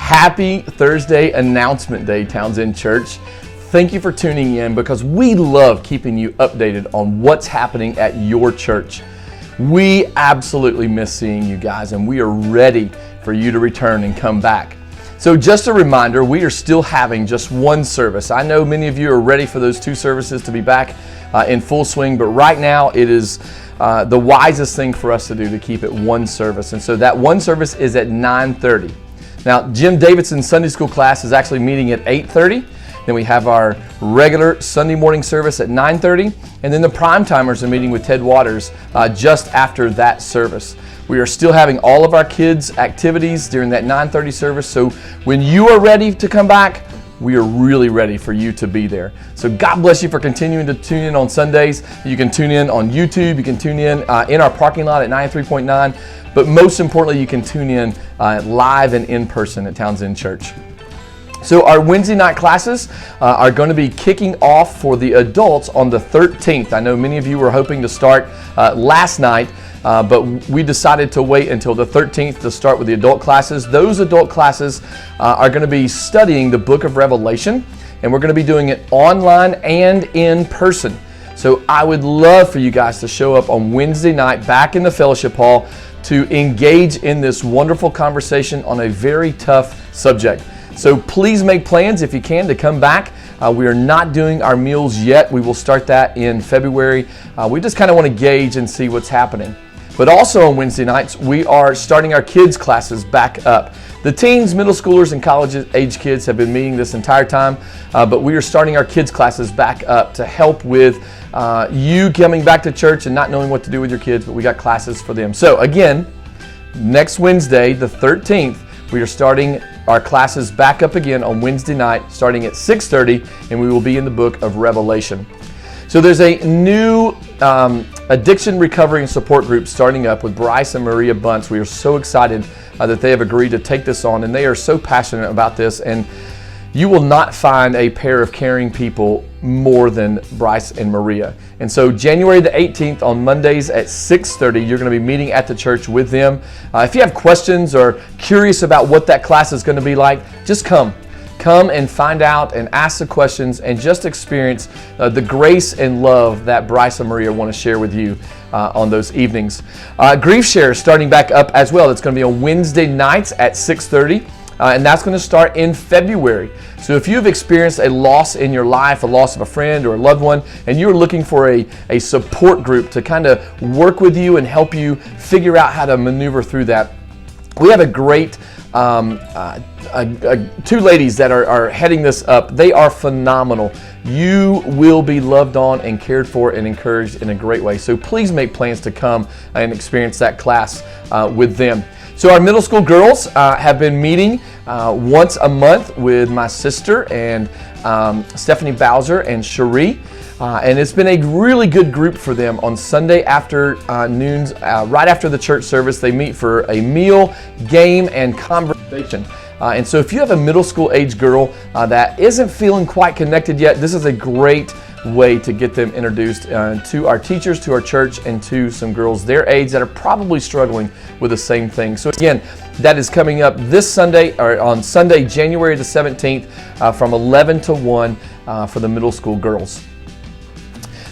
Happy Thursday Announcement Day, Townsend Church. Thank you for tuning in because we love keeping you updated on what's happening at your church. We absolutely miss seeing you guys, and we are ready for you to return and come back. So just a reminder, we are still having just one service. I know many of you are ready for those two services to be back in full swing, but right now it is the wisest thing for us to do to keep it one service. And so that one service is at 9:30. Now, Jim Davidson's Sunday school class is actually meeting at 8:30. Then we have our regular Sunday morning service at 9:30. And then the prime timers are meeting with Ted Waters just after that service. We are still having all of our kids' activities during that 9:30 service. So when you are ready to come back, we are really ready for you to be there. So God bless you for continuing to tune in on Sundays. You can tune in on YouTube. You can tune in our parking lot at 93.9. But most importantly, you can tune in live and in person at Townsend Church. So our Wednesday night classes are going to be kicking off for the adults on the 13th. I know many of you were hoping to start last night, but we decided to wait until the 13th to start with the adult classes. Those adult classes are going to be studying the book of Revelation, and we're going to be doing it online and in person. So I would love for you guys to show up on Wednesday night back in the fellowship hall to engage in this wonderful conversation on a very tough subject. So please make plans if you can to come back. We are not doing our meals yet. We will start that in February. We just kind of want to gauge and see what's happening. But also on Wednesday nights, we are starting our kids' classes back up. The teens, middle schoolers, and college-age kids have been meeting this entire time, but we are starting our kids' classes back up to help with you coming back to church and not knowing what to do with your kids, but we got classes for them. So again, next Wednesday, the 13th, we are starting our classes back up again on Wednesday night, starting at 6:30, and we will be in the book of Revelation. So there's a new addiction recovery and support group starting up with Bryce and Maria Bunce. We are so excited that they have agreed to take this on, and they are so passionate about this, and you will not find a pair of caring people more than Bryce and Maria. And so January the 18th on Mondays at 6:30, you're going to be meeting at the church with them. If you have questions or curious about what that class is going to be like, just come. Come and find out and ask the questions and just experience the grace and love that Bryce and Maria want to share with you on those evenings. Grief Share is starting back up as well. It's going to be on Wednesday nights at 6:30. And that's going to start in February. So if you've experienced a loss in your life, a loss of a friend or a loved one, and you're looking for a support group to kind of work with you and help you figure out how to maneuver through that, we have a great two ladies that are heading this up. They are phenomenal. You will be loved on and cared for and encouraged in a great way. So please make plans to come and experience that class with them. So our middle school girls have been meeting once a month with my sister and Stephanie Bowser and Cherie. And it's been a really good group for them on Sunday afternoons, right after the church service. They meet for a meal, game, and conversation. And so if you have a middle school age girl that isn't feeling quite connected yet, this is a great way to get them introduced to our teachers, to our church, and to some girls their age that are probably struggling with the same thing. So again, that is coming up this Sunday, or on Sunday, January the 17th, from 11 to 1 for the middle school girls.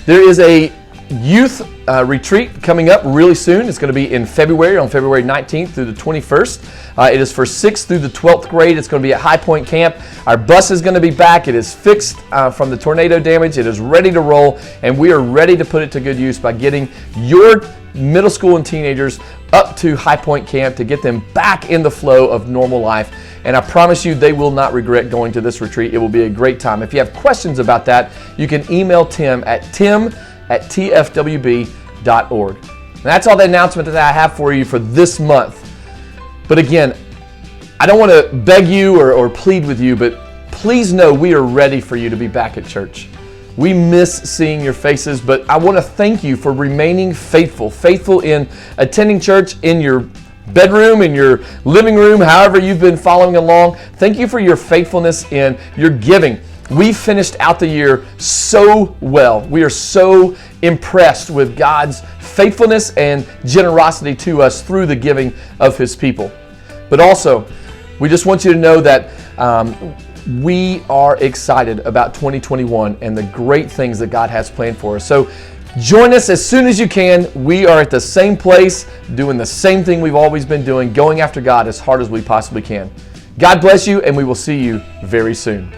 There is a youth retreat coming up really soon. It's going to be in February, on February 19th through the 21st. It is for 6th through the 12th grade. It's going to be at High Point Camp. Our bus is going to be back. It is fixed from the tornado damage. It is ready to roll, and we are ready to put it to good use by getting your middle school and teenagers up to High Point Camp to get them back in the flow of normal life. And I promise you, they will not regret going to this retreat. It will be a great time. If you have questions about that, you can email Tim at tim@tfwb.org. And that's all the announcement that I have for you for this month. But again, I don't want to beg you or plead with you, but please know we are ready for you to be back at church. We miss seeing your faces, but I want to thank you for remaining faithful in attending church in your bedroom, in your living room, however you've been following along. Thank you for your faithfulness in your giving. We finished out the year so well. We are so impressed with God's faithfulness and generosity to us through the giving of His people. But also, We just want you to know that we are excited about 2021 and the great things that God has planned for us. So join us as soon as you can. We are at the same place, doing the same thing we've always been doing, going after God as hard as we possibly can. God bless you, and we will see you very soon.